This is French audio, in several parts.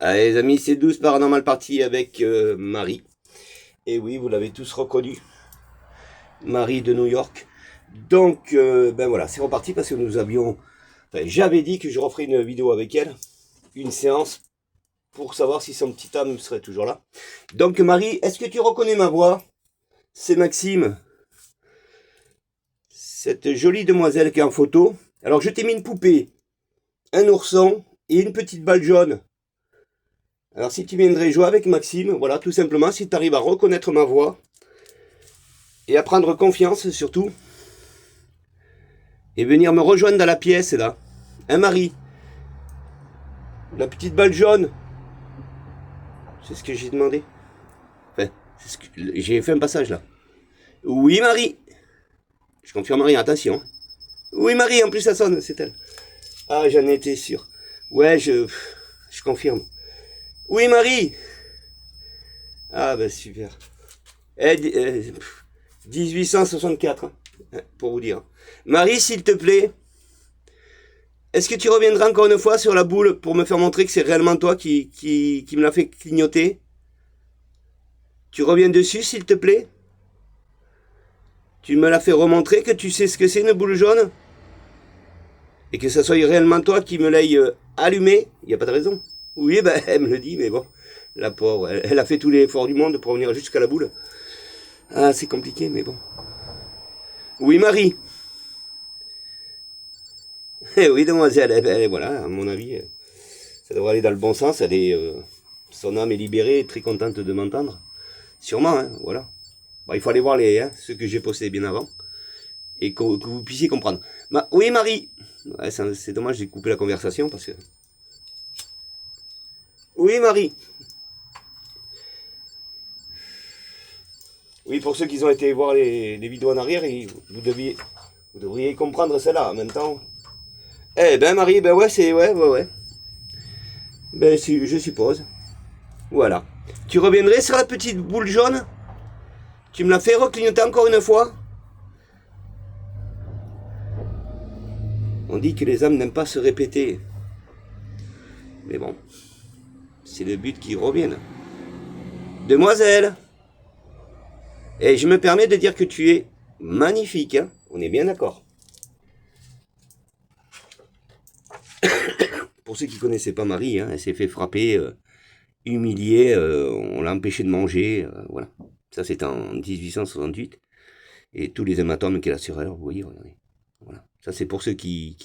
Allez les amis, c'est 12 Paranormal Party avec Marie. Et oui, vous l'avez tous reconnu, Marie de New York. Donc, ben voilà, c'est reparti parce que nous avions... Enfin, j'avais dit que je referais une vidéo avec elle, une séance, pour savoir si son petit âme serait toujours là. Donc Marie, est-ce que tu reconnais ma voix? C'est Maxime, cette jolie demoiselle qui est en photo. Alors je t'ai mis une poupée, un ourson et une petite balle jaune. Alors si tu viendrais jouer avec Maxime, voilà, tout simplement, si tu arrives à reconnaître ma voix, et à prendre confiance surtout, et venir me rejoindre dans la pièce là. Hein Marie? La petite balle jaune. C'est ce que j'ai demandé. Enfin, j'ai fait un passage là. Oui Marie. Je confirme rien, attention. Oui Marie, en plus ça sonne, c'est elle. Ah, j'en étais sûr. Ouais, je confirme. Oui Marie. Ah ben super. 1864, pour vous dire. Marie, s'il te plaît, est-ce que tu reviendras encore une fois sur la boule pour me faire montrer que c'est réellement toi qui me l'a fait clignoter? Tu reviens dessus, s'il te plaît? Tu me l'as fait remontrer que tu sais ce que c'est une boule jaune? Et que ça soit réellement toi qui me l'aille allumé? Il n'y a pas de raison. Oui, ben, elle me le dit, mais bon, la pauvre, elle a fait tous les efforts du monde pour venir jusqu'à la boule. Ah, c'est compliqué, mais bon. Oui, Marie. Eh oui, demoiselle, voilà, à mon avis, ça devrait aller dans le bon sens. Son âme est libérée, très contente de m'entendre. Sûrement, hein, voilà. Bon, il faut aller voir ceux que j'ai postés bien avant, et que vous puissiez comprendre. Oui, Marie. Ouais, c'est dommage, j'ai coupé la conversation, parce que... Oui, Marie. Oui, pour ceux qui ont été voir les vidéos en arrière, vous devriez comprendre celle-là en même temps. Eh ben Marie, ben ouais, ouais. Ben je suppose. Voilà. Tu reviendrais sur la petite boule jaune? Tu me l'as fait reclignoter encore une fois? On dit que les âmes n'aiment pas se répéter. Mais bon, c'est le but qu'ils reviennent. Demoiselle! Et je me permets de dire que tu es magnifique, hein? On est bien d'accord. Pour ceux qui ne connaissaient pas Marie, hein, elle s'est fait frapper, humiliée, on l'a empêché de manger, voilà. Ça c'est en 1868. Et tous les hématomes qu'elle a sur elle, vous voyez, regardez. Voilà. Ça c'est pour ceux qui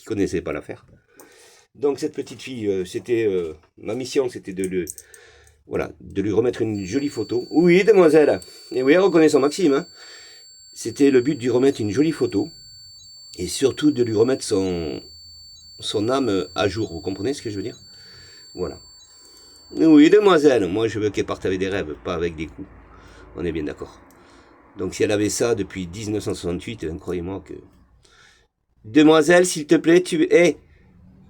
connaissaient pas l'affaire. Donc cette petite fille, ma mission, c'était de lui remettre une jolie photo. Oui, demoiselle. Et oui, elle reconnaît son Maxime. Hein. C'était le but de lui remettre une jolie photo. Et surtout de lui remettre son âme à jour. Vous comprenez ce que je veux dire? Voilà. Oui, demoiselle. Moi, je veux qu'elle parte avec des rêves, pas avec des coups. On est bien d'accord. Donc si elle avait ça depuis 1968, croyez-moi que... Demoiselle, s'il te plaît,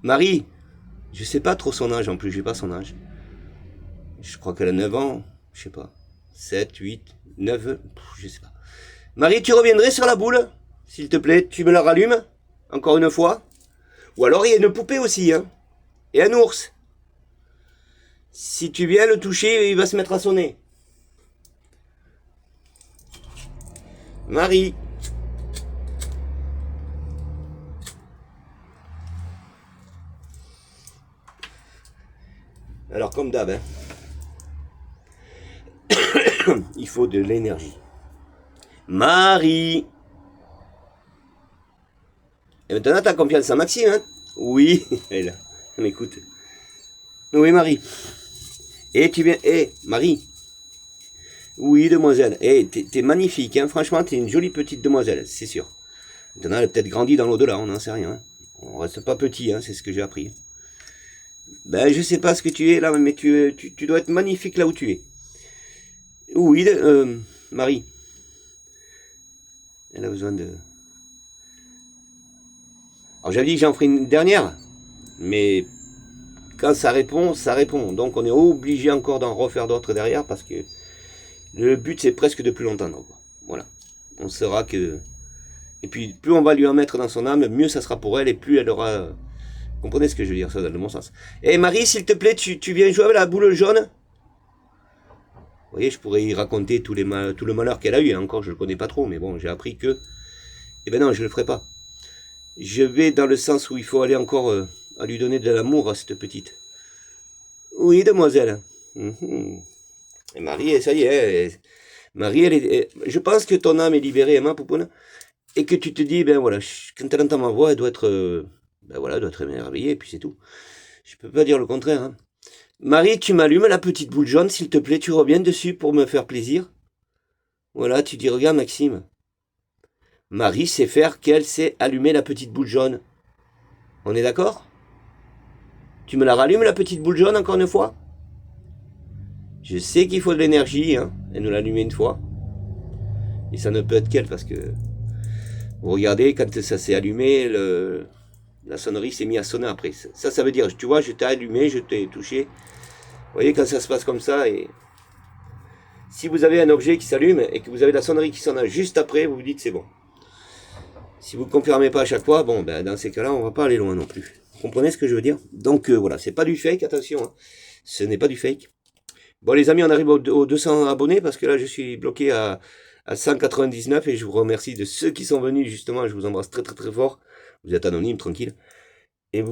Marie, je sais pas trop son âge en plus, j'ai pas son âge. Je crois qu'elle a 9 ans, je sais pas. 7, 8, 9, je sais pas. Marie, tu reviendrais sur la boule? S'il te plaît, tu me la rallumes? Encore une fois? Ou alors il y a une poupée aussi, hein? Et un ours. Si tu viens le toucher, il va se mettre à sonner. Marie. Alors comme d'hab, hein, il faut de l'énergie. Marie. Et maintenant t'as confiance en Maxime, hein? Oui, elle m'écoute. Oui Marie. Et tu viens, Marie. Oui demoiselle, t'es magnifique, hein? Franchement t'es une jolie petite demoiselle, c'est sûr. Maintenant elle a peut-être grandi dans l'au-delà, on n'en sait rien. Hein? On reste pas petit, hein, c'est ce que j'ai appris. Ben, je sais pas ce que tu es là, mais tu dois être magnifique là où tu es. Oui, Marie. Elle a besoin de... Alors j'avais dit que j'en ferai une dernière, mais quand ça répond, ça répond. Donc on est obligé encore d'en refaire d'autres derrière, parce que le but c'est presque de plus l'entendre. Voilà. On saura que... Et puis plus on va lui en mettre dans son âme, mieux ça sera pour elle, et plus elle aura Comprenez ce que je veux dire, ça dans le bon sens. Eh Marie, s'il te plaît, tu viens jouer avec la boule jaune? Vous voyez, je pourrais y raconter tout le malheur qu'elle a eu. Encore, je le connais pas trop, mais bon, j'ai appris que... Eh ben non, je le ferai pas. Je vais dans le sens où il faut aller encore à lui donner de l'amour à cette petite. Oui, demoiselle. Et Marie, ça y est. Marie, je pense que ton âme est libérée, hein, ma poupoune. Et que tu te dis, ben voilà, quand elle entend ma voix, elle doit être... ben voilà, elle doit être émerveillée, et puis c'est tout. Je peux pas dire le contraire, hein. Marie, tu m'allumes la petite boule jaune, s'il te plaît, tu reviens dessus pour me faire plaisir. Voilà, tu dis, regarde Maxime. Marie sait faire qu'elle sait allumer la petite boule jaune. On est d'accord? Tu me la rallumes la petite boule jaune encore une fois? Je sais qu'il faut de l'énergie, hein, et nous l'allumer une fois. Et ça ne peut être qu'elle parce que... Vous regardez, quand ça s'est allumé, la sonnerie s'est mise à sonner après. Ça veut dire, tu vois, je t'ai allumé, je t'ai touché. Vous voyez, quand ça se passe comme ça, et si vous avez un objet qui s'allume et que vous avez la sonnerie qui sonne juste après, vous vous dites c'est bon. Si vous ne confirmez pas à chaque fois, bon, ben, dans ces cas-là, on va pas aller loin non plus. Vous comprenez ce que je veux dire? Donc voilà, c'est pas du fake, attention, hein. Ce n'est pas du fake. Bon les amis, on arrive aux 200 abonnés parce que là je suis bloqué à 199 et je vous remercie de ceux qui sont venus justement, je vous embrasse très très très fort. Vous êtes anonyme, tranquille. Et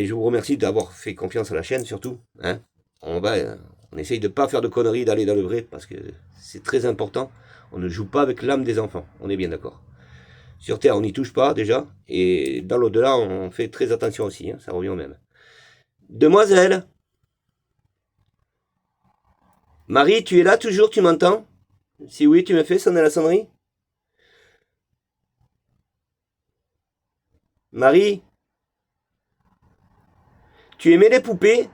je vous remercie d'avoir fait confiance à la chaîne surtout, hein. On essaye de pas faire de conneries, d'aller dans le vrai parce que c'est très important. On ne joue pas avec l'âme des enfants, on est bien d'accord. Sur Terre, on n'y touche pas déjà, et dans l'au-delà, on fait très attention aussi, hein, ça revient au même. Demoiselle, Marie, tu es là toujours, tu m'entends? Si oui, tu me fais sonner la sonnerie? Marie, tu aimais les poupées?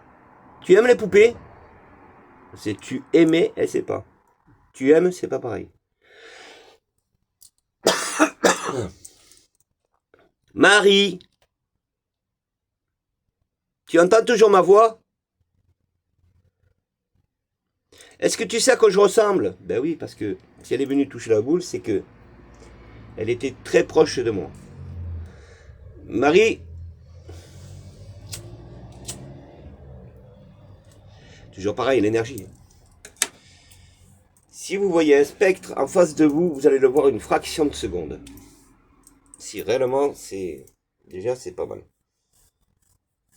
Tu aimes les poupées? C'est tu aimais et c'est pas. Tu aimes, c'est pas pareil. Marie, tu entends toujours ma voix? Est-ce que tu sais à quoi je ressemble? Ben oui, parce que si elle est venue toucher la boule, c'est que elle était très proche de moi. Marie, toujours pareil, l'énergie. Si vous voyez un spectre en face de vous, vous allez le voir une fraction de seconde. Si réellement, c'est... Déjà, c'est pas mal.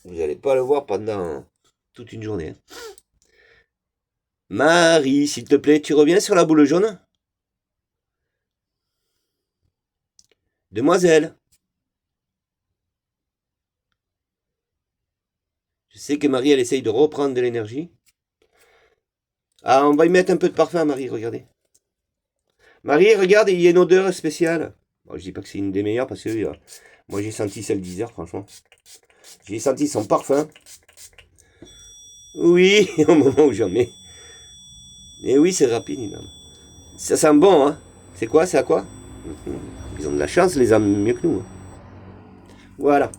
Vous n'allez pas le voir pendant toute une journée. Marie, s'il te plaît, tu reviens sur la boule jaune? Demoiselle. Je sais que Marie, elle essaye de reprendre de l'énergie. Ah, on va y mettre un peu de parfum, Marie, regardez. Marie, regarde, il y a une odeur spéciale. Bon, je dis pas que c'est une des meilleures parce que moi j'ai senti celle d'Isère, franchement. J'ai senti son parfum. Oui, au moment où j'en mets. Et oui, c'est rapide, énorme. Ça sent bon, hein. C'est quoi, c'est à quoi? Ils ont de la chance, les âmes, mieux que nous, hein. Voilà.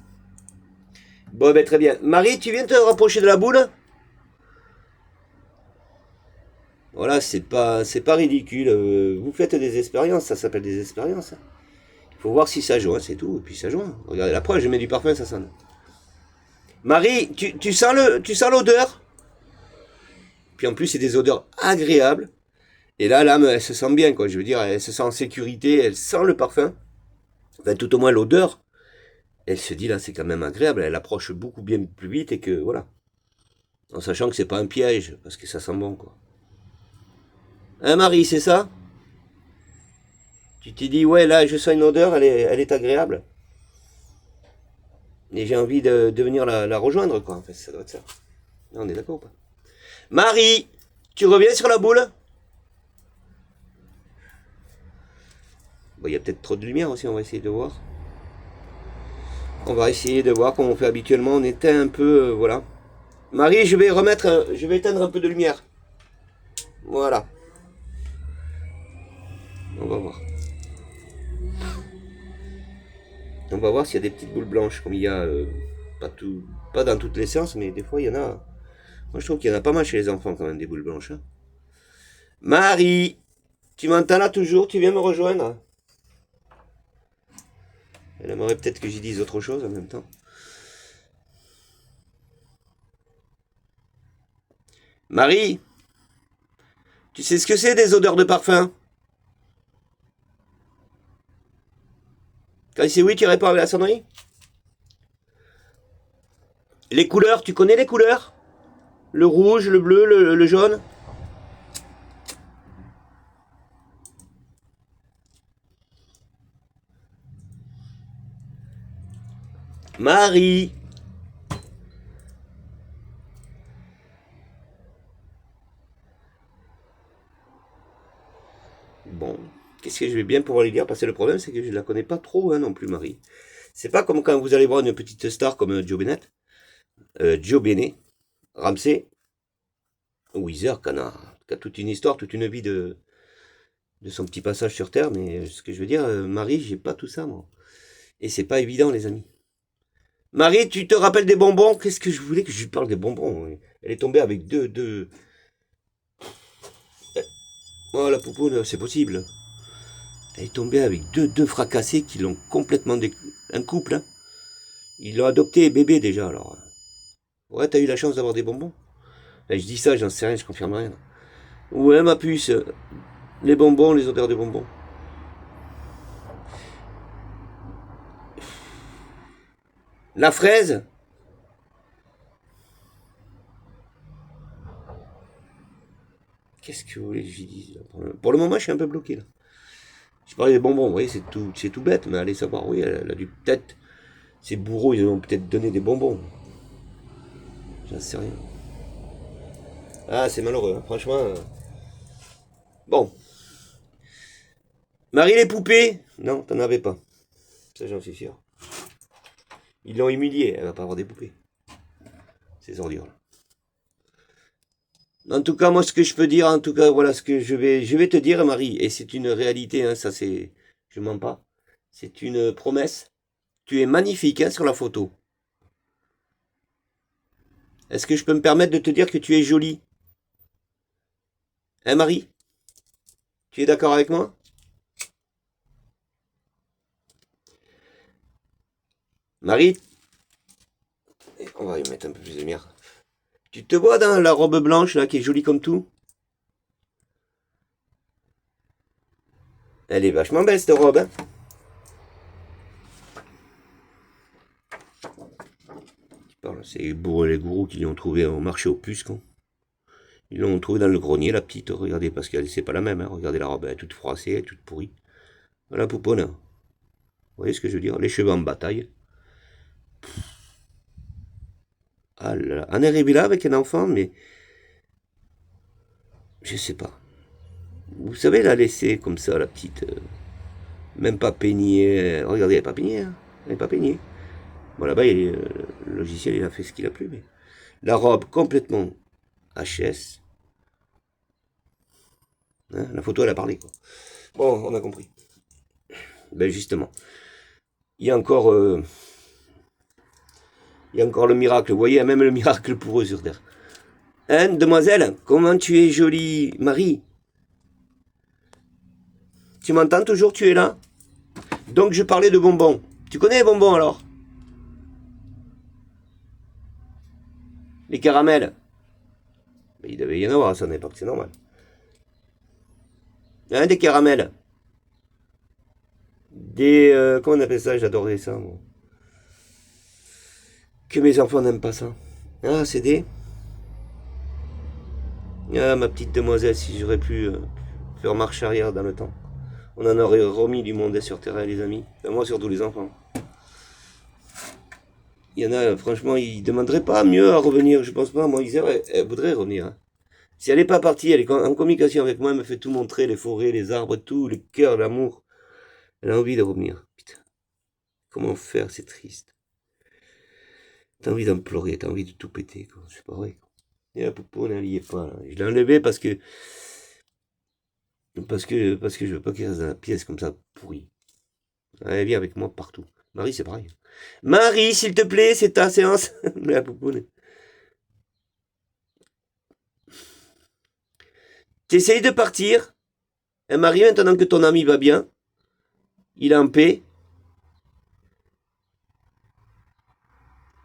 Bon, ben très bien. Marie, tu viens te rapprocher de la boule? Voilà, c'est pas ridicule. Vous faites des expériences, ça s'appelle des expériences, hein. Il faut voir si ça joint, c'est tout. Et puis ça joint. Regardez la preuve, je mets du parfum, ça sonne. Marie, tu sens l'odeur? Puis en plus, c'est des odeurs agréables. Et là, l'âme, elle se sent bien, quoi. Je veux dire, elle se sent en sécurité, elle sent le parfum. Enfin, tout au moins l'odeur. Elle se dit, là, c'est quand même agréable. Elle approche beaucoup bien plus vite et que, voilà. En sachant que c'est pas un piège, parce que ça sent bon, quoi. Hein, Marie, c'est ça? Tu t'es dit, ouais, là, je sens une odeur, elle est agréable. Et j'ai envie de venir la rejoindre, quoi. En fait, ça doit être ça. Là, on est d'accord ou pas? Marie, tu reviens sur la boule? Bon, il y a peut-être trop de lumière aussi, on va essayer de voir. On va essayer de voir comme on fait habituellement. On éteint un peu, voilà. Marie, je vais éteindre un peu de lumière. Voilà. On va voir. On va voir s'il y a des petites boules blanches, comme il y a, pas dans toutes les séances, mais des fois il y en a. Moi je trouve qu'il y en a pas mal chez les enfants quand même, des boules blanches, hein. Marie, tu m'entends là toujours? Tu viens me rejoindre? Elle aimerait peut-être que j'y dise autre chose en même temps. Marie, tu sais ce que c'est des odeurs de parfum? Quand c'est oui, tu réponds avec la sonnerie? Les couleurs, tu connais les couleurs? Le rouge, le bleu, le jaune? Marie! Bon, qu'est-ce que je vais bien pouvoir lui dire? Parce que le problème, c'est que je la connais pas trop, hein, non plus, Marie. C'est pas comme quand vous allez voir une petite star comme Joe Bennett, Joe Bennett, Ramsey, ou Weezer, qui a toute une histoire, toute une vie de son petit passage sur Terre, mais ce que je veux dire, Marie, j'ai pas tout ça, moi. Et c'est pas évident, les amis. Marie, tu te rappelles des bonbons? Qu'est-ce que je voulais que je lui parle des bonbons? Elle est tombée avec deux... Oh, la poupoune, c'est possible. Elle est tombée avec deux fracassés qui l'ont complètement... Un couple, hein. Ils l'ont adopté bébé, déjà, alors. Ouais, t'as eu la chance d'avoir des bonbons? Là, je dis ça, j'en sais rien, je confirme rien. Ouais, ma puce, les bonbons, les odeurs de bonbons. La fraise? Qu'est-ce que vous voulez que j'y dise là? Pour le moment, je suis un peu bloqué là. Je parlais des bonbons, vous voyez, c'est tout bête, mais allez savoir, oui, elle a dû peut-être. Ses bourreaux, ils ont peut-être donné des bonbons. J'en sais rien. Ah, c'est malheureux, hein, franchement. Bon. Marie les poupées? Non, t'en avais pas. Ça, j'en suis sûr. Ils l'ont humiliée, elle va pas avoir des poupées. Ces ordures là. En tout cas, moi, ce que je peux dire, en tout cas, voilà ce que je vais te dire, Marie, et c'est une réalité, hein, ça c'est, je mens pas, c'est une promesse. Tu es magnifique, hein, sur la photo. Est-ce que je peux me permettre de te dire que tu es jolie? Hein, Marie? Tu es d'accord avec moi? Marie? On va y mettre un peu plus de lumière. Tu te vois dans la robe blanche, là, qui est jolie comme tout? Elle est vachement belle, cette robe, hein? C'est les gourous qui l'ont trouvé au marché aux puces, quoi. Ils l'ont trouvée dans le grenier, la petite. Regardez, parce que c'est pas la même, hein. Regardez la robe, elle est toute froissée, elle est toute pourrie. Voilà, pouponne. Vous voyez ce que je veux dire? Les cheveux en bataille. Ah là là. On est arrivé là avec un enfant, mais je sais pas. Vous savez la laisser comme ça, la petite. Même pas peignée. Regardez, elle n'est pas peignée. Hein. Elle n'est pas peignée. Bon, là-bas, le logiciel, il a fait ce qu'il a plu, mais. La robe complètement HS. Hein, la photo, elle a parlé, quoi. Bon, on a compris. Ben, justement. Il y a encore. Il y a encore le miracle. Vous voyez, même le miracle pour eux sur Terre. Hein, demoiselle, comment tu es jolie, Marie? Tu m'entends toujours, tu es là? Donc je parlais de bonbons. Tu connais les bonbons alors? Les caramels? Mais il devait y en avoir à son époque, c'est normal. Hein, des caramels? Des... comment on appelle ça? J'adorais ça, moi. Que mes enfants n'aiment pas ça. Ah, c'est des... Ah, ma petite demoiselle, si j'aurais pu faire marche arrière dans le temps. On en aurait remis du monde sur Terre, les amis. Et moi, surtout les enfants. Il y en a, franchement, ils demanderaient pas mieux à revenir, je pense pas. Moi, elle voudrait revenir. Hein. Si elle n'est pas partie, elle est en communication avec moi, elle me fait tout montrer, les forêts, les arbres, tout, les cœurs, l'amour. Elle a envie de revenir. Putain. Comment faire, c'est triste. T'as envie d'en pleurer, t'as envie de tout péter, quoi. C'est pas vrai. Et la poupoune, elle y est pas, là. Je l'ai enlevée parce que je veux pas qu'elle reste dans la pièce comme ça, pourrie. Elle vient avec moi partout. Marie, c'est pareil. Marie, s'il te plaît, c'est ta séance. La poupoune. T'essayes de partir. Et Marie, maintenant que ton ami va bien, il est en paix.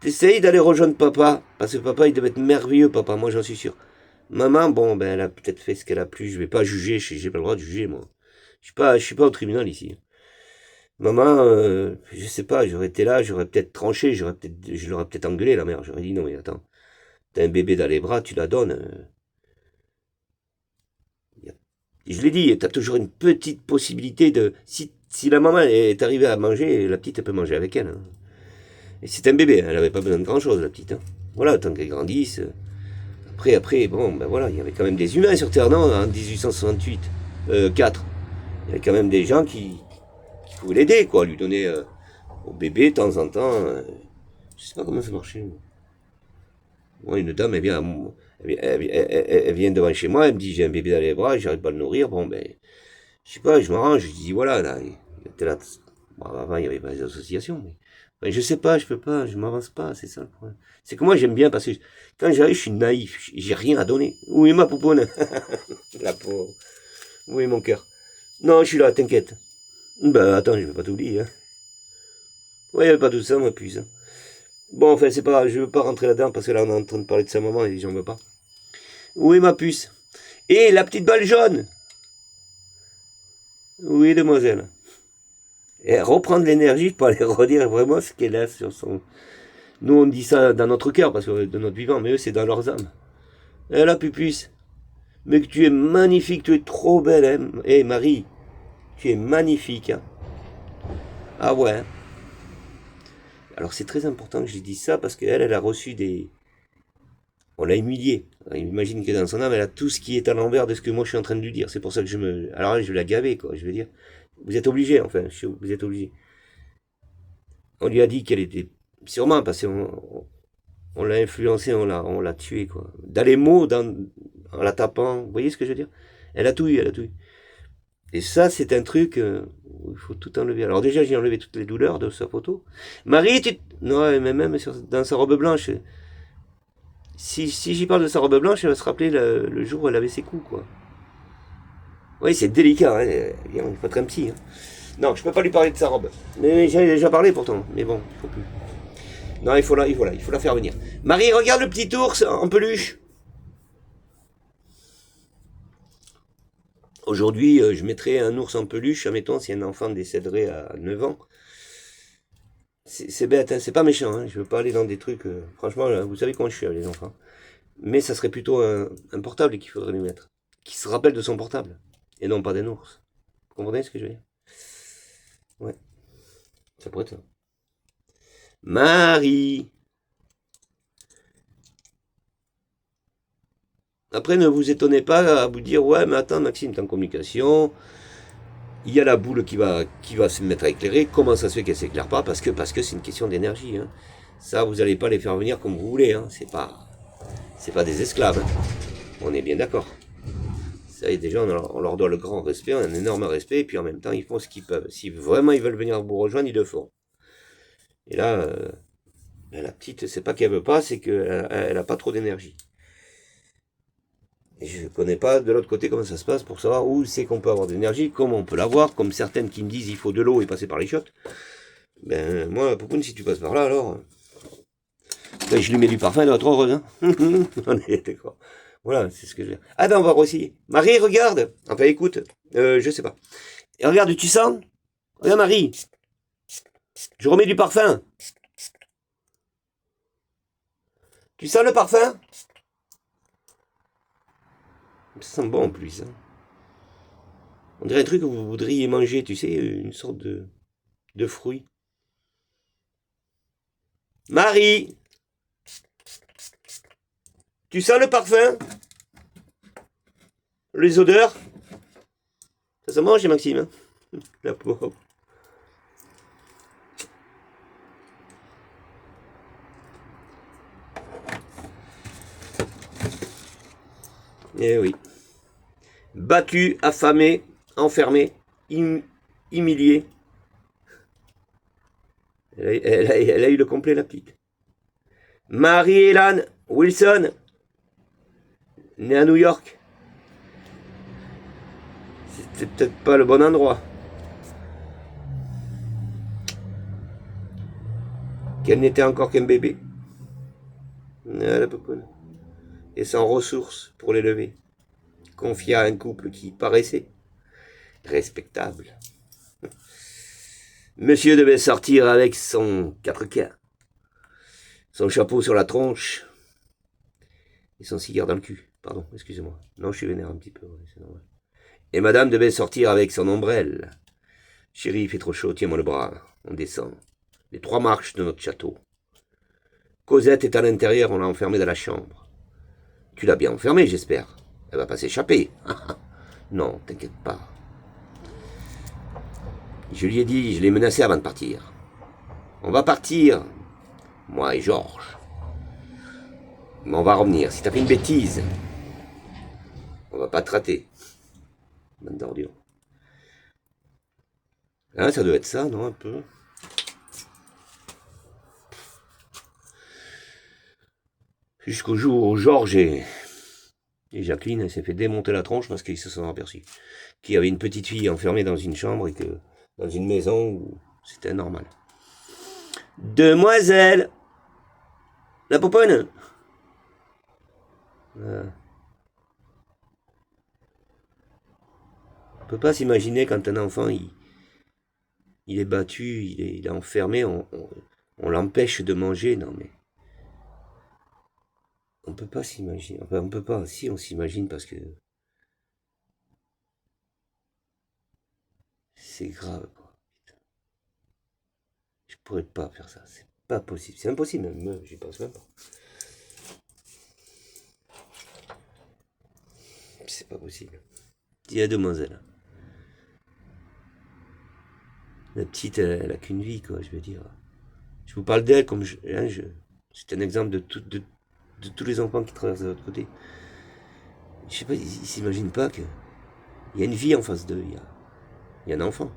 T'essayes d'aller rejoindre papa. Parce que papa, il devait être merveilleux, papa. Moi, j'en suis sûr. Maman, bon, ben, elle a peut-être fait ce qu'elle a plu. Je vais pas juger. J'ai pas le droit de juger, moi. Je suis pas au tribunal ici. Maman, je sais pas, j'aurais été là, j'aurais peut-être tranché, je l'aurais peut-être engueulé, la mère. J'aurais dit, non, mais attends, t'as un bébé dans les bras, tu la donnes. Je l'ai dit, t'as toujours une petite possibilité de... Si la maman est arrivée à manger, la petite, elle peut manger avec elle. Hein. Et c'est un bébé, hein, elle avait pas besoin de grand-chose, la petite. Hein. Voilà, tant qu'elle grandisse. Après, bon, ben voilà, il y avait quand même des humains sur Terre, non, en 1868. 4. Il y avait quand même des gens qui pouvaient l'aider, quoi, lui donner au bébé de temps en temps. Je sais pas comment ça marchait. Moi, une dame, elle vient devant chez moi, elle me dit, j'ai un bébé dans les bras, j'arrive pas à le nourrir. Bon, ben, je sais pas, je m'arrange, je dis, voilà, là, là bon, avant, il n'y avait pas les associations, mais ben, je sais pas, je peux pas, je m'avance pas, c'est ça le problème. C'est que moi, j'aime bien, parce que quand j'arrive, je suis naïf, j'ai rien à donner. Où est ma pouponne? La pauvre. Où est mon cœur? Non, je suis là, t'inquiète. Ben, attends, je vais pas t'oublier, hein. Ouais, il y avait pas tout ça, moi, puce. Hein. Bon, enfin, c'est pas grave, je veux pas rentrer là-dedans, parce que là, on est en train de parler de sa maman, et j'en veux pas. Où est ma puce? Et la petite balle jaune? Oui, demoiselle. Et reprendre l'énergie pour aller redire vraiment ce qu'elle a sur son... Nous, on dit ça dans notre cœur, parce que de notre vivant, mais eux, c'est dans leurs âmes. Eh la pupuce, mais que tu es magnifique, tu es trop belle, hein. Eh Marie, tu es magnifique, hein. Ah ouais. Alors c'est très important que je dise ça, parce qu'elle, elle a reçu des... On l'a humiliée. Imagine que dans son âme, elle a tout ce qui est à l'envers de ce que moi je suis en train de lui dire. C'est pour ça que je me... Alors là, je vais la gaver, quoi, je veux dire. Vous êtes obligé, enfin, vous êtes obligé. On lui a dit qu'elle était... Sûrement, parce qu'on l'a influencé, on l'a tué, quoi. Dans les mots, en la tapant, vous voyez ce que je veux dire? Elle a tout eu, elle a tout eu. Et ça, c'est un truc où il faut tout enlever. Alors déjà, j'ai enlevé toutes les douleurs de sa photo. Marie, tu... Non, mais même dans sa robe blanche. Si j'y parle de sa robe blanche, elle va se rappeler le jour où elle avait ses coups, quoi. Oui, c'est délicat, hein. Il faut être un psy. Hein. Non, je peux pas lui parler de sa robe. Mais j'en ai déjà parlé pourtant. Mais bon, il faut plus. Non, il faut la faire venir. Marie, regarde le petit ours en peluche. Aujourd'hui, je mettrais un ours en peluche, admettons, si un enfant décéderait à 9 ans. C'est bête, hein, c'est pas méchant, hein, je veux pas aller dans des trucs... franchement, là, vous savez comment je suis avec les enfants. Mais ça serait plutôt un portable qu'il faudrait lui mettre. Qui se rappelle de son portable. Et non pas d'un ours. Vous comprenez ce que je veux dire? Ouais, ça pourrait être ça. Marie. Après, ne vous étonnez pas à vous dire, ouais, mais attends, Maxime, t'es en communication, il y a la boule qui va se mettre à éclairer. Comment ça se fait qu'elle s'éclaire pas? Parce que c'est une question d'énergie. Hein. Ça, vous n'allez pas les faire venir comme vous voulez. Hein. C'est pas des esclaves. Hein. On est bien d'accord. Ça, et déjà, on leur doit le grand respect, un énorme respect, et puis en même temps, ils font ce qu'ils peuvent. Si vraiment ils veulent venir vous rejoindre, ils le font. Et là, la petite, c'est pas qu'elle veut pas, c'est qu'elle a pas trop d'énergie. Et je ne connais pas de l'autre côté comment ça se passe pour savoir où c'est qu'on peut avoir de l'énergie, comment on peut l'avoir, comme certaines qui me disent il faut de l'eau et passer par les chiottes. Ben moi, Poupoune, si tu passes par là, alors... Ben, je lui mets du parfum, elle doit être heureuse. Hein. On est d'accord. Voilà, c'est ce que je veux dire. Ah ben on va réessayer. Marie, regarde. Enfin écoute, je sais pas. Et regarde, tu sens? Regarde Marie. Je remets du parfum. Tu sens le parfum? Ça sent bon en plus. Hein. On dirait un truc que vous voudriez manger, tu sais, une sorte de fruit. Marie, tu sens le parfum? Les odeurs? Ça se mange, Maxime. Hein. La pauvre. Eh oui. Battu, affamé, enfermé, humilié. Elle a eu le complet, la petite. Marie-Hélène Wilson, née à New York. C'était peut-être pas le bon endroit. Qu'elle n'était encore qu'un bébé. Ah, la popoune. et sans ressources pour l'élever, confié à un couple qui paraissait respectable. Monsieur devait sortir avec son 4K, son chapeau sur la tronche et son cigare dans le cul. Pardon, excusez-moi. Non, je suis vénère un petit peu, ouais, c'est normal. Et madame devait sortir avec son ombrelle. Chérie, il fait trop chaud, tiens-moi le bras. On descend. Les 3 marches de notre château. Cosette est à l'intérieur, on l'a enfermée dans la chambre. Tu l'as bien enfermée, j'espère. Elle va pas s'échapper. Non, t'inquiète pas. Je lui ai dit, je l'ai menacé avant de partir. On va partir, moi et Georges. Mais on va revenir. Si t'as fait une bêtise, on va pas te rater. Bande d'ordures. Hein, ça doit être ça, non, un peu. Jusqu'au jour où Georges et Jacqueline s'est fait démonter la tronche parce qu'ils se sont aperçus qu'il y avait une petite fille enfermée dans une chambre et que dans une maison où c'était normal. Demoiselle, la poponne. On peut pas s'imaginer quand un enfant il est battu, il est enfermé, on l'empêche de manger, non mais on peut pas s'imaginer, enfin on peut pas, si on s'imagine parce que c'est grave quoi. Je pourrais pas faire ça, c'est pas possible, c'est impossible même, j'y pense même pas. C'est pas possible. Dis à demoiselle. La petite, elle a qu'une vie, quoi, je veux dire. Je vous parle d'elle comme c'est un exemple de tous les enfants qui traversent de l'autre côté. Je sais pas, ils s'imaginent pas qu'il y a une vie en face d'eux, il y a un enfant.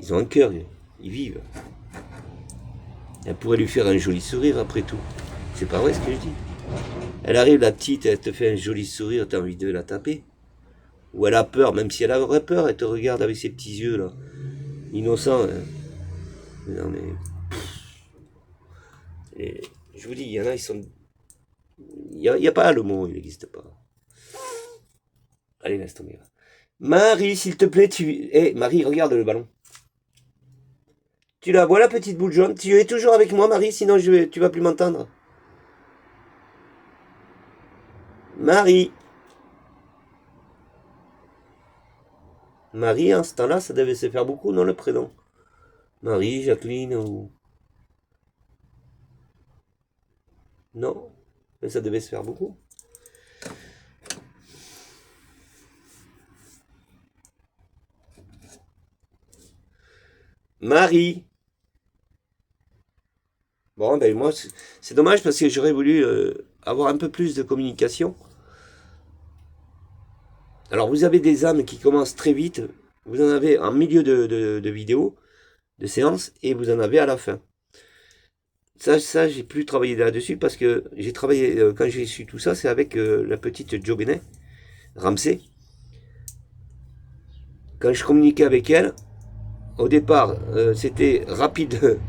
Ils ont un cœur, ils vivent. Elle pourrait lui faire un joli sourire après tout. C'est pas vrai ce que je dis. Elle arrive, la petite, elle te fait un joli sourire, t'as envie de la taper. Ou elle a peur, même si elle aurait peur, elle te regarde avec ses petits yeux là. Innocents. Hein. Non mais. Et je vous dis, il y en a, ils sont. Il n'y a pas le mot, il n'existe pas. Allez, laisse tomber. Marie, s'il te plaît, Marie, regarde le ballon. Tu la vois, la petite boule jaune? Tu es toujours avec moi, Marie, sinon tu vas plus m'entendre. Marie. Marie, en ce temps-là, ça devait se faire beaucoup, non, le prénom? Marie, Jacqueline ou... Non, mais ça devait se faire beaucoup. Marie. Bon, ben moi, c'est dommage parce que j'aurais voulu avoir un peu plus de communication. Alors, vous avez des âmes qui commencent très vite. Vous en avez en milieu de vidéo, de séance, et vous en avez à la fin. Ça j'ai plus travaillé là-dessus parce que j'ai travaillé, quand j'ai su tout ça, c'est avec la petite Jo Benet, Ramsey. Quand je communiquais avec elle, au départ, c'était rapide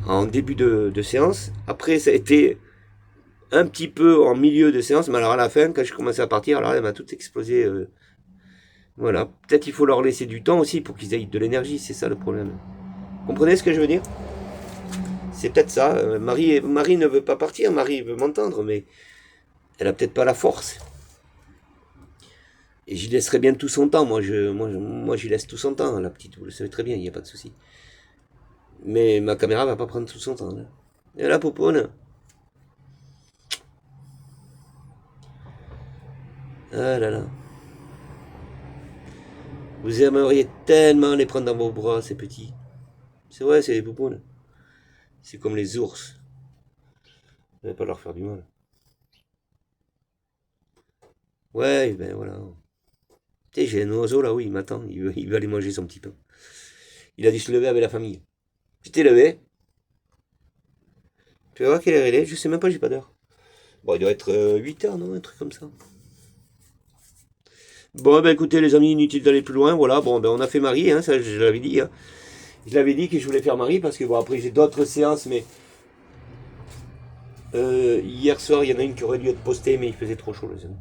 en début de séance. Après, ça a été un petit peu en milieu de séance, mais alors à la fin, quand je commençais à partir, alors elle m'a tout explosé. Voilà. Peut-être il faut leur laisser du temps aussi pour qu'ils aient de l'énergie, c'est ça le problème. Comprenez ce que je veux dire? C'est peut-être ça. Marie ne veut pas partir, Marie veut m'entendre, mais elle a peut-être pas la force. Et j'y laisserai bien tout son temps. Moi, j'y laisse tout son temps, la petite. Vous le savez très bien, il n'y a pas de souci. Mais ma caméra va pas prendre tout son temps. Là. Et la poponne. Ah là là. Vous aimeriez tellement les prendre dans vos bras, ces petits. C'est vrai, c'est les poupounes. C'est comme les ours. Vous n'allez pas leur faire du mal. Ouais, ben voilà. Tu sais, j'ai un oiseau là, oui, il m'attend. Il veut aller manger son petit pain. Il a dû se lever avec la famille. Tu t'es levé? Tu vas voir quelle heure il est? Je sais même pas, j'ai pas d'heure. Bon, il doit être 8h, non? Un truc comme ça. Bon, ben écoutez, les amis, inutile d'aller plus loin. Voilà, bon, ben on a fait Marie, hein, ça je l'avais dit. Hein. Je l'avais dit que je voulais faire Marie parce que bon, après j'ai d'autres séances, mais Hier soir, il y en a une qui aurait dû être postée, mais il faisait trop chaud, les amis.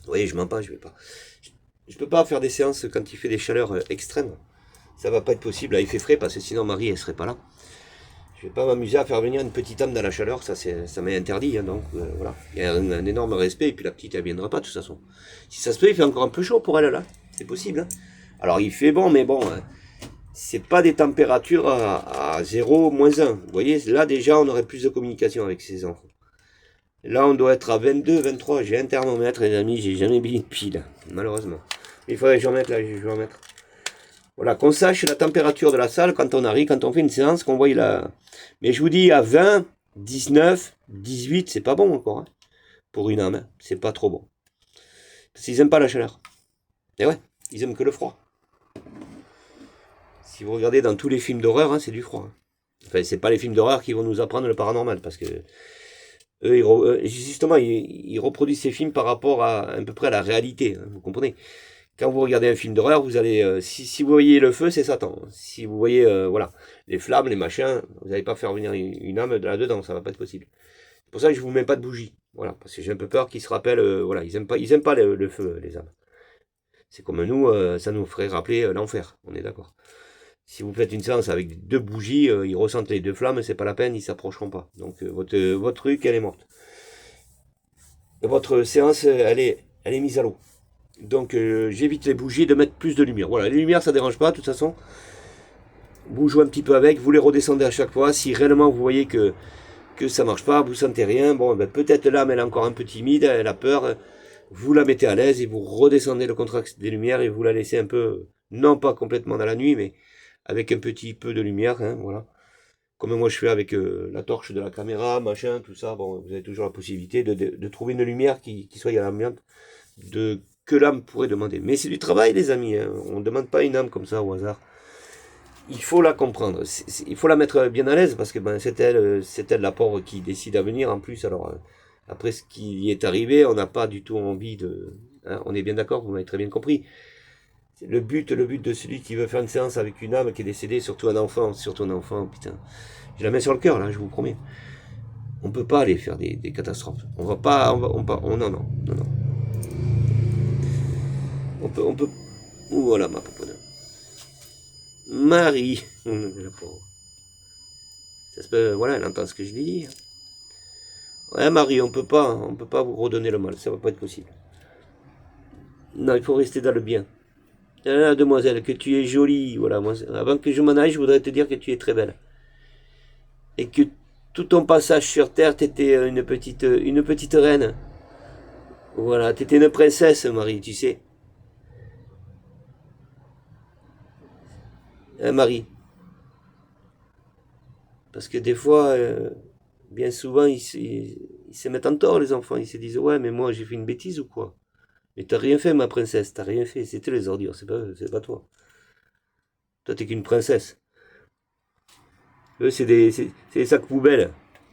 Oui, je mens pas, je vais pas. Je peux pas faire des séances quand il fait des chaleurs extrêmes. Ça va pas être possible. Là, il fait frais parce que sinon Marie, elle serait pas là. Je vais pas m'amuser à faire venir une petite âme dans la chaleur, ça m'est interdit, hein, donc voilà. Il y a un énorme respect, et puis la petite, elle viendra pas de toute façon. Si ça se peut, il fait encore un peu chaud pour elle, là. C'est possible, hein. Alors, il fait bon, mais bon, hein, c'est pas des températures à 0, -1. Vous voyez, là, déjà, on aurait plus de communication avec ses enfants. Là, on doit être à 22, 23. J'ai un thermomètre, les amis, j'ai jamais mis une pile, malheureusement. Il faudrait que j'en mette, là, je vais en mettre. Voilà, qu'on sache la température de la salle quand on arrive, quand on fait une séance, qu'on voit la... Mais je vous dis, à 20, 19, 18, c'est pas bon encore. Hein. Pour une âme, hein. C'est pas trop bon. Parce qu'ils aiment pas la chaleur. Et ouais, ils aiment que le froid. Si vous regardez dans tous les films d'horreur, hein, c'est du froid. Hein. Enfin, c'est pas les films d'horreur qui vont nous apprendre le paranormal, parce que eux, justement, ils reproduisent ces films par rapport à peu près à la réalité. Hein, vous comprenez? Quand vous regardez un film d'horreur, vous allez, si vous voyez le feu, c'est Satan. Si vous voyez, voilà, les flammes, les machins, vous n'allez pas faire venir une âme de là-dedans, ça va pas être possible. C'est pour ça que je vous mets pas de bougie. Voilà, parce que j'ai un peu peur qu'ils se rappellent, voilà, ils aiment pas le feu, les âmes. C'est comme nous, ça nous ferait rappeler l'enfer, on est d'accord. Si vous faites une séance avec 2 bougies, ils ressentent les 2 flammes, c'est pas la peine, ils s'approcheront pas. Donc votre truc, elle est morte. Votre séance, elle est mise à l'eau. Donc j'évite les bougies de mettre plus de lumière. Voilà, les lumières ça dérange pas, de toute façon. Vous jouez un petit peu avec, vous les redescendez à chaque fois. Si réellement vous voyez que ça marche pas, vous sentez rien, bon ben, peut-être l'âme elle est encore un peu timide, elle a peur, vous la mettez à l'aise et vous redescendez le contraste des lumières et vous la laissez un peu, non pas complètement dans la nuit, mais avec un petit peu de lumière, hein, voilà. Comme moi je fais avec la torche de la caméra, machin, tout ça, bon, vous avez toujours la possibilité de trouver une lumière qui soit à l'ambiance de que l'âme pourrait demander. Mais c'est du travail, les amis. Hein. On ne demande pas une âme comme ça au hasard. Il faut la comprendre. Il faut la mettre bien à l'aise parce que ben, c'est elle la pauvre qui décide à venir en plus. Alors après ce qui y est arrivé, on n'a pas du tout envie de. Hein, on est bien d'accord, vous m'avez très bien compris. Le but de celui qui veut faire une séance avec une âme qui est décédée, surtout un enfant, putain. Je la mets sur le cœur là, je vous promets. On peut pas aller faire des catastrophes. On va pas, non, non, non, non. On peut. Ouh, voilà ma popoune. Marie. La pauvre. Ça se peut, voilà, elle entend ce que je lui dis. Ouais, Marie, on peut pas vous redonner le mal, ça va pas être possible. Non, il faut rester dans le bien. Ah, demoiselle, que tu es jolie, voilà, moi, avant que je m'en aille, je voudrais te dire que tu es très belle. Et que tout ton passage sur Terre, t'étais une petite reine. Voilà, t'étais une princesse, Marie, tu sais. Hein, Marie. Parce que des fois, bien souvent, ils se mettent en tort, les enfants. Ils se disent, ouais, mais moi, j'ai fait une bêtise ou quoi? Mais t'as rien fait, ma princesse, t'as rien fait. C'était les ordures, c'est pas toi. Toi, t'es qu'une princesse. Eux, c'est des sacs poubelles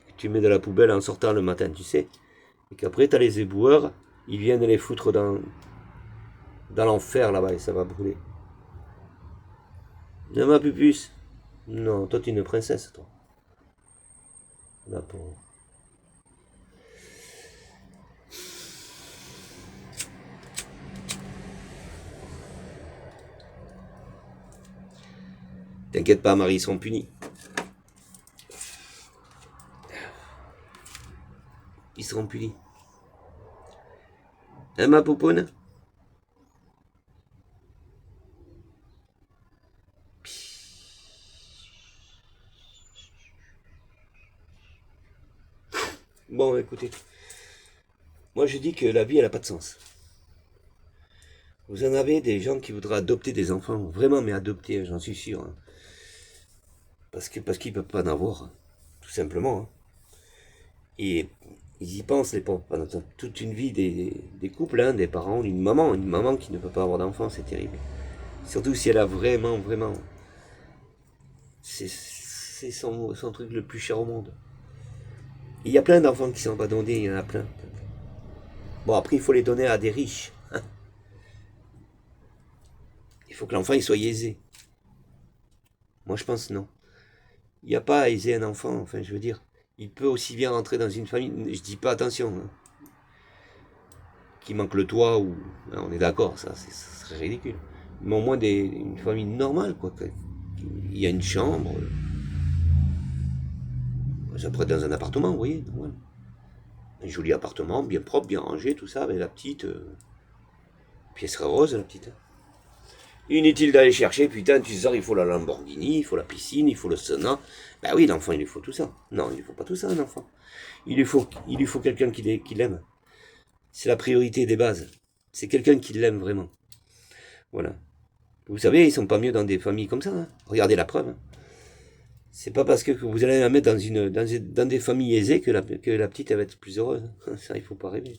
que tu mets dans la poubelle en sortant le matin, tu sais. Et qu'après, t'as les éboueurs, ils viennent les foutre dans l'enfer là-bas et ça va brûler. Non, ma pupus. Non, toi, t'es une princesse, toi. Là, pour... T'inquiète pas, Marie, ils seront punis. Ils seront punis. Hein, ma poupoune? Bon, écoutez. Moi, je dis que la vie, elle n'a pas de sens. Vous en avez des gens qui voudraient adopter des enfants, vraiment, mais adopter, j'en suis sûr. Hein. Parce qu'ils ne peuvent pas en avoir, hein, tout simplement. Hein. Et ils y pensent, les pauvres, pendant toute une vie des couples, hein, des parents, une maman qui ne peut pas avoir d'enfant, c'est terrible. Surtout si elle a vraiment, vraiment. C'est son truc le plus cher au monde. Il y a plein d'enfants qui sont abandonnés, il y en a plein. Bon, après, il faut les donner à des riches. Hein. Il faut que l'enfant il soit aisé. Moi, je pense non. Il n'y a pas à aiser un enfant, enfin, je veux dire. il peut aussi bien rentrer dans une famille, je dis pas attention, hein, qui manque le toit, ou hein, on est d'accord, ça serait ridicule. Mais au moins une famille normale, quoi. Il y a une chambre, ça pourrait être dans un appartement, vous voyez, normal. Un joli appartement, bien propre, bien rangé, tout ça, avec la petite. Puis elle serait heureuse, la petite. Inutile d'aller chercher, putain, tu sors, il faut la Lamborghini, il faut la piscine, il faut le sauna. Ben oui, l'enfant, il lui faut tout ça. Non, il lui faut pas tout ça, un enfant. Il lui faut quelqu'un qui l'aime. C'est la priorité des bases. C'est quelqu'un qui l'aime vraiment. Voilà. Vous savez, ils sont pas mieux dans des familles comme ça. Hein. Regardez la preuve. Hein. C'est pas parce que vous allez la mettre dans des familles aisées que la petite elle va être plus heureuse. Ça, il faut pas rêver.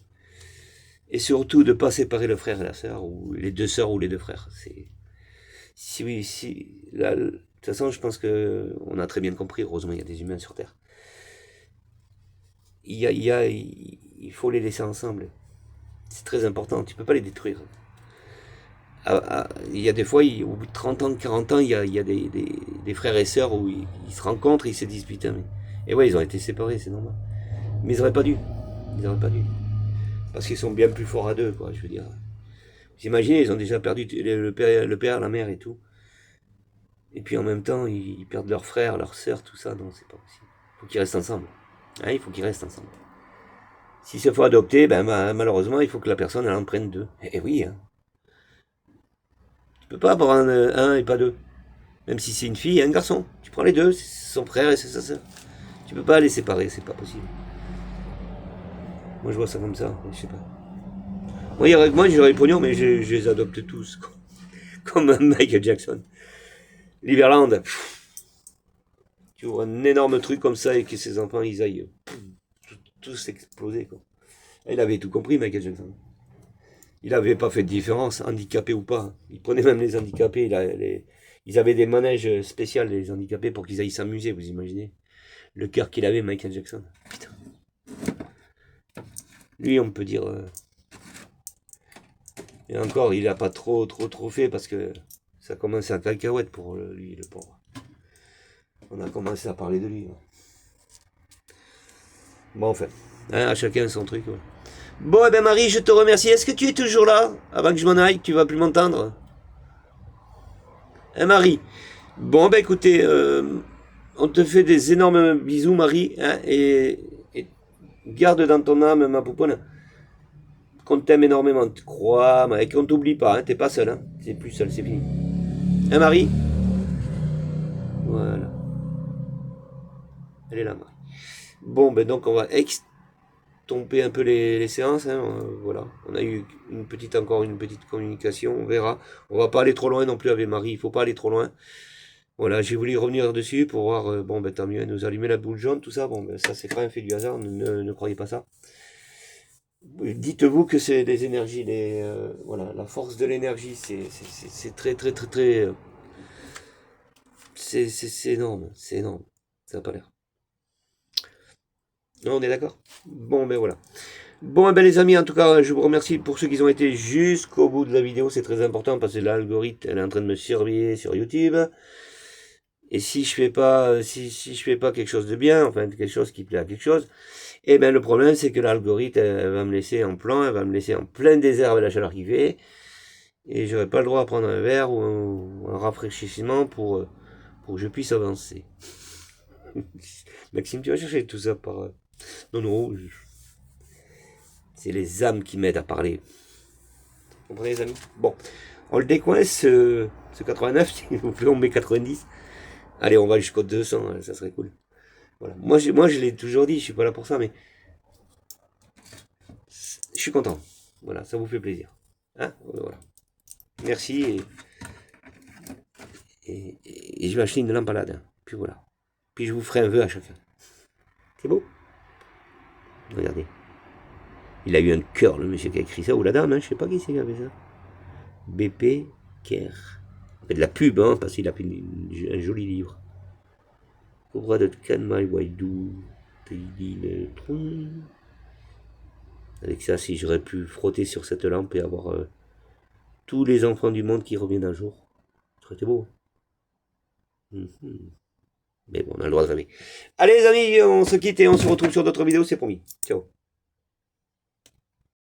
Et surtout de pas séparer le frère et la sœur, ou les deux sœurs ou les deux frères. De toute façon, je pense que on a très bien compris. Heureusement, il y a des humains sur Terre. Il faut les laisser ensemble. C'est très important. Tu peux pas les détruire. Il y a des fois, au bout de 30 ans, 40 ans, il y a des frères et sœurs où ils se rencontrent et ils se disent putain, mais. Et ouais, ils ont été séparés, c'est normal. Mais ils auraient pas dû. Ils auraient pas dû. Parce qu'ils sont bien plus forts à deux, quoi, je veux dire. Vous imaginez, ils ont déjà perdu le père, la mère et tout. Et puis en même temps, ils perdent leur frère, leur sœur, tout ça. Non, c'est pas possible. Il faut qu'ils restent ensemble. Hein, il faut qu'ils restent ensemble. Si c'est faut adopter, ben malheureusement, il faut que la personne elle en prenne deux. Et oui, hein. Tu peux pas avoir un et pas deux. Même si c'est une fille et un garçon. Tu prends les deux, c'est son frère et c'est sa sœur. Tu peux pas les séparer, c'est pas possible. Moi je vois ça comme ça, je sais pas. Moi j'aurais le pognon, mais je les adopte tous. Comme Michael Jackson. Liverland, tu ouvres un énorme truc comme ça et que ses enfants ils aillent tous exploser. Quoi. Et il avait tout compris, Michael Jackson. Il n'avait pas fait de différence, handicapé ou pas. Il prenait même les handicapés. Ils avaient des manèges spéciaux, les handicapés, pour qu'ils aillent s'amuser, vous imaginez. Le cœur qu'il avait, Michael Jackson. Putain. Lui, on peut dire... Et encore, il n'a pas trop fait parce que ça commence à cacahuète pour lui, le pauvre. On a commencé à parler de lui. Ouais. Bon, enfin, hein, à chacun son truc. Ouais. Bon, eh ben Marie, je te remercie. Est-ce que tu es toujours là? Avant que je m'en aille, tu vas plus m'entendre? Hein, Marie? Bon, ben écoutez, on te fait des énormes bisous, Marie, hein, et garde dans ton âme, ma pouponne, qu'on t'aime énormément, tu crois, et qu'on t'oublie pas, hein, t'es pas seul, hein, c'est plus seul, c'est fini. Hein, Marie? Voilà. Elle est là, Marie. Bon, ben donc on va extomper un peu les séances, hein, voilà. On a eu encore une petite communication, on verra. On va pas aller trop loin non plus avec Marie, il faut pas aller trop loin. Voilà, j'ai voulu revenir dessus pour voir, bon ben tant mieux, elle nous allumer la boule jaune, tout ça, bon ben ça c'est pas un fait du hasard, ne croyez pas ça. Dites-vous que c'est des énergies, voilà, la force de l'énergie, c'est très très très très, c'est énorme, ça n'a pas l'air. Non, on est d'accord? Bon ben voilà. Bon ben les amis, en tout cas, je vous remercie pour ceux qui ont été jusqu'au bout de la vidéo, c'est très important parce que l'algorithme, elle est en train de me surveiller sur YouTube. Et si je fais pas, si je fais pas quelque chose de bien, enfin quelque chose qui plaît à quelque chose, eh ben le problème c'est que l'algorithme elle va me laisser en plan, elle va me laisser en plein désert avec la chaleur qui fait, et j'aurai pas le droit à prendre un verre ou un rafraîchissement pour que je puisse avancer. Maxime, tu vas chercher tout ça par... Non, non, c'est les âmes qui m'aident à parler. Vous comprenez les amis? Bon, on le décoince, ce 89, s'il vous plaît, on met 90. Allez, on va jusqu'au 200, ça serait cool. Voilà. Moi, je l'ai toujours dit, je suis pas là pour ça, mais je suis content. Voilà, ça vous fait plaisir. Hein? Voilà. Merci et je vais acheter une lampalade. Hein. Puis voilà. Puis je vous ferai un vœu à chacun. C'est beau? Regardez. Il a eu un cœur, le monsieur qui a écrit ça, ou la dame, hein, je sais pas qui c'est qui a fait ça. BP Kerr. Il fait de la pub, hein, parce qu'il a fait un joli livre. Cobra de Kanmai Waidu. Avec ça, si j'aurais pu frotter sur cette lampe et avoir tous les enfants du monde qui reviennent un jour, ce serait beau. Mais bon, on a le droit de rêver. Allez les amis, on se quitte et on se retrouve sur d'autres vidéos, c'est promis. Ciao.